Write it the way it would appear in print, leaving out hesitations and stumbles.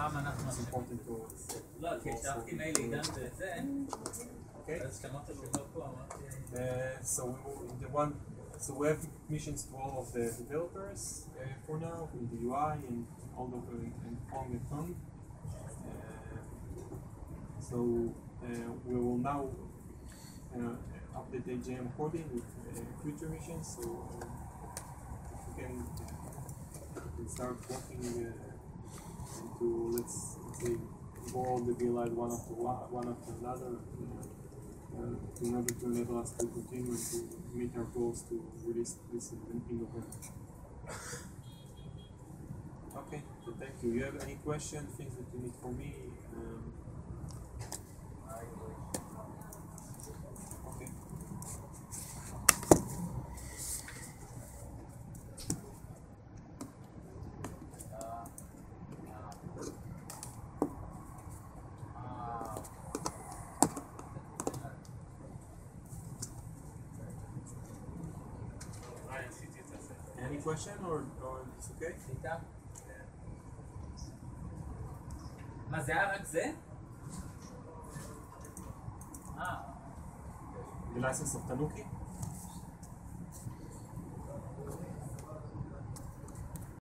פעם אנחנו... it's important to... לא, כי שלחתי מייל לעידן וזה, Okay. אז כשאמרת שלא פה, אמרתי... So we have missions to all of the developers for now, in the UI and all of and Kong and Kong. So we will now update the AJM coding with future missions. So if we can start working into let's say go all the VLI one after another. In order to enable us to continue to meet our goals to release this in November. Okay, so thank you. You have any questions, things that you need from me? Okay. Any question or it's okay? מה זה היה רק זה? The license of Tanuki?